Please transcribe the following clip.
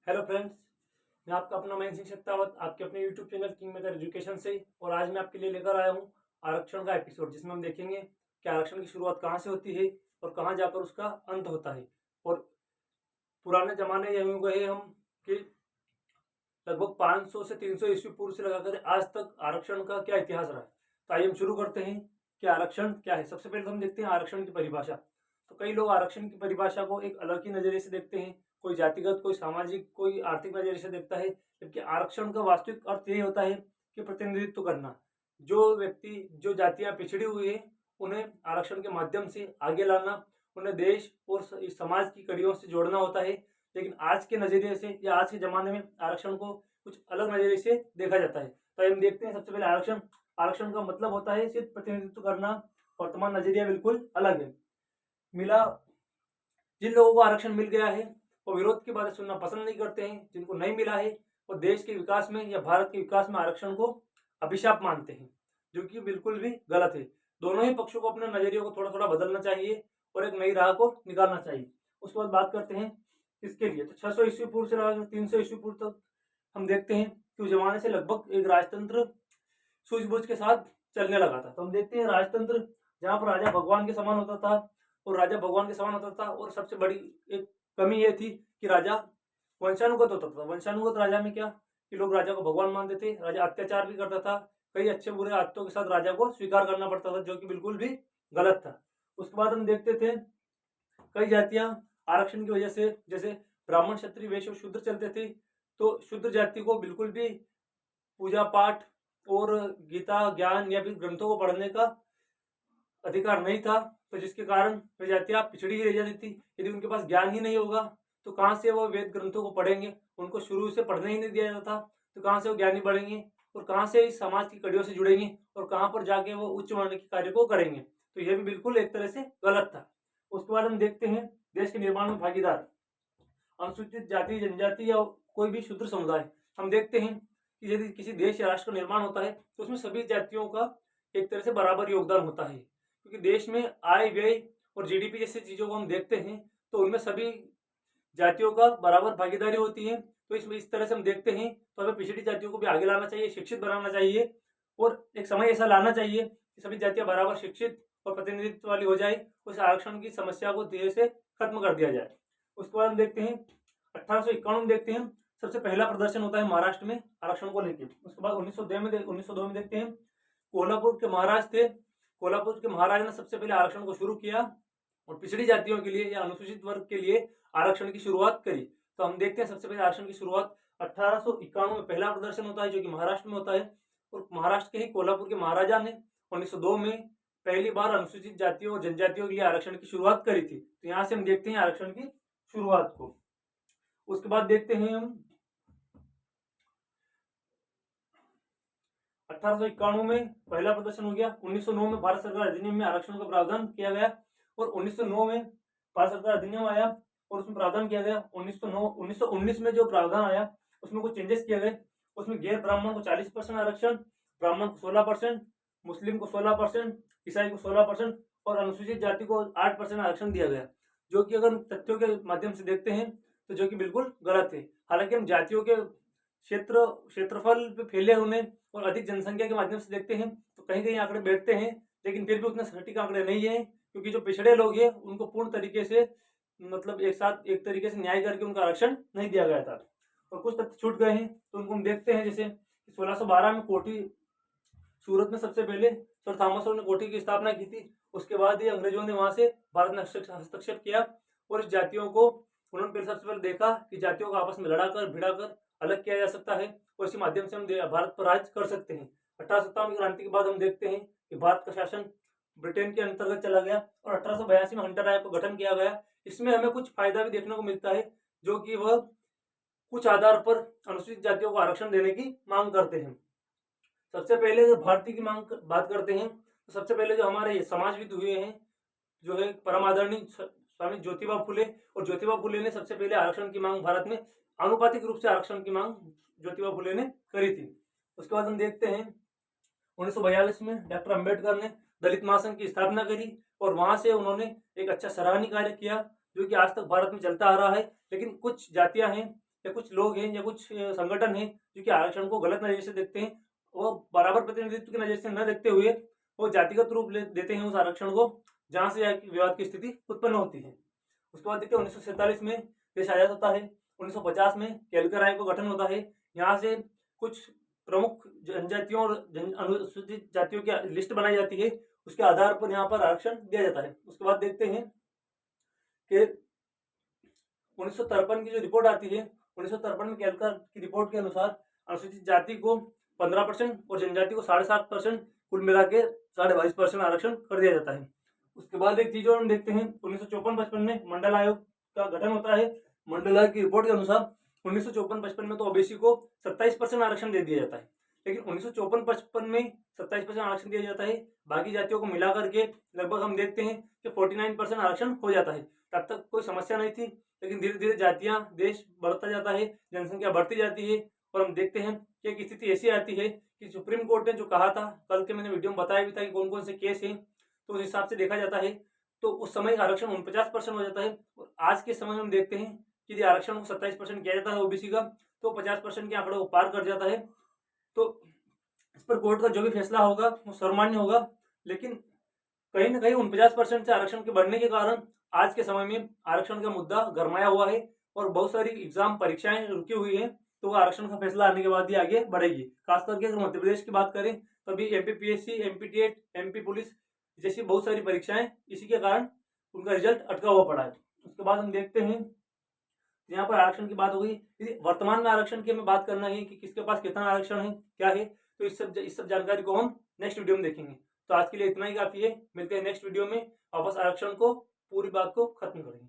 Hello friends, मैं आपका अपना महेंद्र सिंह शेखावत आपके अपने YouTube channel king maker education से। और आज मैं आपके लिए लेकर आया हूँ आरक्षण का एपिसोड, जिसमें हम देखेंगे कि आरक्षण की शुरुआत कहाँ से होती है और कहाँ जाकर उसका अंत होता है। और पुराने ज़माने ये यूँ गए हम कि लगभग 500 से 300 ईस्वी पूर्व से लगाकर आज तक आरक्षण का क्या इतिहास रहा है। तो आइए हम शुरू करते हैं कि आरक्षण क्या है। सबसे पहले तो हम देखते हैं आरक्षण की परिभाषा। तो कई लोग आरक्षण की परिभाषा को एक अलग ही नज़रिए से देखते हैं, कोई जातिगत, कोई सामाजिक, कोई आर्थिक नज़रिए से देखता है। जबकि आरक्षण का वास्तविक अर्थ यही होता है कि प्रतिनिधित्व करना। जो व्यक्ति, जो जातियाँ पिछड़ी हुई है, उन्हें आरक्षण के माध्यम से आगे लाना, उन्हें देश और समाज की कड़ियों से जोड़ना होता है। लेकिन आज के नज़रिए से या आज के ज़माने में आरक्षण को कुछ अलग नज़रिए से देखा जाता है। तो हम देखते हैं सबसे पहले आरक्षण। आरक्षण का मतलब होता है सिर्फ प्रतिनिधित्व करना। वर्तमान नज़रिया बिल्कुल अलग है। मिला जिन लोगों को आरक्षण मिल गया है वो विरोध की बातें सुनना पसंद नहीं करते हैं। जिनको नहीं मिला है वो देश के विकास में या भारत के विकास में आरक्षण को अभिशाप मानते हैं, जो कि बिल्कुल भी गलत है। दोनों ही पक्षों को अपने नजरिए को थोड़ा थोड़ा बदलना चाहिए और एक नई राह को निकालना चाहिए। उसके बाद बात करते हैं किसके लिए। तो 600 ईस्वी पूर्व से 300 ईस्वी पूर्व तक हम देखते हैं कि उस जमाने से लगभग एक राजतंत्र सूझबूझ के साथ चलने लगा था। तो हम देखते हैं राजतंत्र जहाँ पर राजा भगवान के समान होता था, और राजा भगवान के समान होता था। और सबसे बड़ी एक कमी ये थी कि राजा वंशानुगत होता था। वंशानुगत राजा में क्या कि लोग राजा को भगवान मानते थे। राजा अत्याचार भी करता था, कई अच्छे बुरे आदतों के साथ राजा को स्वीकार करना पड़ता था, जो कि बिल्कुल भी गलत था। उसके बाद हम देखते थे कई जातियां आरक्षण की वजह से, जैसे ब्राह्मण, क्षत्रिय, वैश्य और शूद्र चलते थे। तो शूद्र जाति को बिल्कुल भी पूजा पाठ और गीता ज्ञान या फिर ग्रंथों को पढ़ने का अधिकार नहीं था। तो जिसके कारण वे जातियां पिछड़ी ही रह जाती थी। यदि उनके पास ज्ञान ही नहीं होगा तो कहाँ से वो वेद ग्रंथों को पढ़ेंगे। उनको शुरू से पढ़ने ही नहीं दिया जाता था, तो कहाँ से वो ज्ञानी बढ़ेंगे और कहाँ से इस समाज की कड़ियों से जुड़ेंगे और कहाँ पर जाके वो उच्च वर्ण के कार्य को करेंगे। तो यह भी बिल्कुल एक तरह से गलत था। उसके बाद हम देखते हैं देश के निर्माण में भागीदार अनुसूचित जाति, जनजाति या कोई भी शूद्र समुदाय। हम देखते हैं कि यदि किसी देश या राष्ट्र का निर्माण होता है तो उसमें सभी जातियों का एक तरह से बराबर योगदान होता है। क्योंकि देश में आय, व्यय और जीडीपी जैसी चीज़ों को हम देखते हैं तो उनमें सभी जातियों का बराबर भागीदारी होती है। तो इसमें इस तरह से हम देखते हैं तो हमें पिछड़ी जातियों को भी आगे लाना चाहिए, शिक्षित बनाना चाहिए। और एक समय ऐसा लाना चाहिए कि सभी जातियां बराबर शिक्षित और प्रतिनिधित्व वाली हो जाए। उस आरक्षण की समस्या को धीरे से खत्म कर दिया जाए। उसके बाद हम देखते हैं 1851 में देखते हैं सबसे पहला प्रदर्शन होता है महाराष्ट्र में आरक्षण को लेकर। उसके बाद 1902 में देखते हैं कोल्हापुर के महाराज थे। कोल्हापुर के महाराज ने सबसे पहले आरक्षण को शुरू किया और पिछड़ी जातियों के लिए या अनुसूचित वर्ग के लिए आरक्षण की शुरुआत करी। तो हम देखते हैं सबसे पहले आरक्षण की शुरुआत 1891 में पहला प्रदर्शन होता है, जो कि महाराष्ट्र में होता है। और महाराष्ट्र के ही कोल्हापुर के महाराजा ने 1902 में पहली बार अनुसूचित जातियों और जनजातियों के लिए आरक्षण की शुरुआत करी थी। तो यहाँ से हम देखते हैं आरक्षण की शुरुआत को। उसके बाद देखते हैं हम 1891 में पहला प्रदर्शन हो गया। 1909 में भारत सरकार अधिनियम में आरक्षण का प्रावधान किया गया और 1909 में भारत सरकार अधिनियम आया और उसमें प्रावधान किया गया। 1919 में जो प्रावधान आया उसमें कुछ चेंजेस किए गए। उसमें गैर ब्राह्मण को 40% आरक्षण, ब्राह्मण को 16%, मुस्लिम को 16%, ईसाई को 16% और अनुसूचित जाति को 8% आरक्षण दिया गया। जो कि अगर तथ्यों के माध्यम से देखते हैं तो जो कि बिल्कुल गलत है। हालांकि हम जातियों के क्षेत्रफल पे फैले होने और अधिक जनसंख्या के माध्यम से देखते हैं तो कहीं कहीं आंकड़े बैठते हैं, लेकिन फिर भी उतने सटीक आंकड़े नहीं है। क्योंकि जो पिछड़े लोग हैं उनको पूर्ण तरीके से, मतलब एक साथ एक तरीके से न्याय करके उनका आरक्षण नहीं दिया गया था और कुछ तथ्य छूट गए हैं। तो उनको हम देखते हैं, जैसे 1612 में कोठी, सूरत में सबसे पहले सर थॉमस ने कोठी की स्थापना की थी। उसके बाद ही अंग्रेजों ने वहां से भारत में हस्तक्षेप किया और इस जातियों को उन्होंने पहले सबसे पहले देखा कि जातियों को आपस में लड़ाकर भिड़ाकर अलग किया जा सकता है और इसी माध्यम से हम भारत पर राज कर सकते हैं। 1857 की क्रांति के बाद हम देखते हैं कि भारत का शासन ब्रिटेन के अंतर्गत चला गया और 1882 में हंटर एक्ट का गठन किया गया। इसमें हमें कुछ फायदा भी देखने को मिलता है, जो कि वह कुछ आधार पर अनुसूचित जातियों को आरक्षण देने की मांग करते हैं। सबसे पहले जो भारतीय की मांग बात करते हैं तो सबसे पहले जो हमारे समाजविद हुए हैं, जो है परम आदरणीय स्वामी ज्योतिबा फुले। और ज्योतिबा फुले ने सबसे पहले आरक्षण की मांग भारत में आनुपातिक रूप से आरक्षण की मांग ज्योतिबा फुले ने करी थी। उसके बाद हम देखते हैं 1942 में डॉक्टर अंबेडकर ने दलित महासंघ की स्थापना करी और वहां से उन्होंने एक अच्छा सराहनीय कार्य किया, जो कि आज तक भारत में चलता आ रहा है। लेकिन कुछ जातियां हैं या कुछ लोग हैं या कुछ संगठन हैं जो कि आरक्षण को गलत नजर से देखते हैं, वो बराबर प्रतिनिधित्व की नजर से न देखते हुए वो जातिगत रूप देते हैं उस आरक्षण को, जहां से विवाद की स्थिति उत्पन्न होती है। उसके बाद देखते हैं 1947 में देश आजाद होता है। 1950 में केलकर आयोग का गठन होता है। यहाँ से कुछ प्रमुख जनजातियों और अनुसूचित जातियों की लिस्ट बनाई जाती है, उसके आधार पर यहाँ पर आरक्षण दिया जाता है। उसके बाद देखते हैं कि 1953 की जो रिपोर्ट आती है, 1953 में केलकर की रिपोर्ट के अनुसार अनुसूचित जाति को 15% और जनजाति को 7.5%, कुल मिला के 22.5% आरक्षण कर दिया जाता है। उसके बाद एक चीज और हम देखते हैं, 1954-55 में मंडल आयोग का गठन होता है। मंडल आयोग की रिपोर्ट के अनुसार 1954-55 में तो ओबीसी को 27% आरक्षण दे दिया जाता है, लेकिन 1954-55 में 27% आरक्षण दिया जाता है, बाकी जातियों को मिला करके लगभग हम देखते हैं कि 49% आरक्षण हो जाता है। तब तक कोई समस्या नहीं थी, लेकिन धीरे धीरे जातियां, देश बढ़ता जाता है, जनसंख्या बढ़ती जाती है, और हम देखते हैं कि एक स्थिति ऐसी आती है कि सुप्रीम कोर्ट ने जो कहा था, कल के मैंने वीडियो में बताया भी था कि कौन कौन से केस हैं, तो उस हिसाब से देखा जाता है तो उस समय आरक्षण 49% हो जाता है। और आज के समय में हम देखते हैं कि यदि आरक्षण को 27% किया जाता है ओबीसी का, तो 50% के आंकड़े को पार कर जाता है। तो इस पर कोर्ट का जो भी फैसला होगा वो सर्वमान्य होगा, लेकिन कहीं ना कहीं 49% से आरक्षण के बढ़ने के कारण आज के समय में आरक्षण का मुद्दा गरमाया हुआ है और बहुत सारी एग्जाम परीक्षाएं रुकी हुई हैं, तो आरक्षण का फैसला आने के बाद ही आगे बढ़ेगी। खास करके अगर मध्य प्रदेश की बात करें तो अभी एमपीपीएससी, एमपीटीएट, एमपी पुलिस जैसी बहुत सारी परीक्षाएं इसी के कारण उनका रिजल्ट अटका हुआ पड़ा है। उसके बाद हम देखते हैं, यहाँ पर आरक्षण की बात हो गई। वर्तमान में आरक्षण की हमें बात करना है कि किसके पास कितना आरक्षण है, क्या है, तो इस सब जानकारी को हम नेक्स्ट वीडियो में देखेंगे। तो आज के लिए इतना ही काफी है, मिलते हैं नेक्स्ट वीडियो में, वापस आरक्षण को पूरी बात को खत्म करेंगे।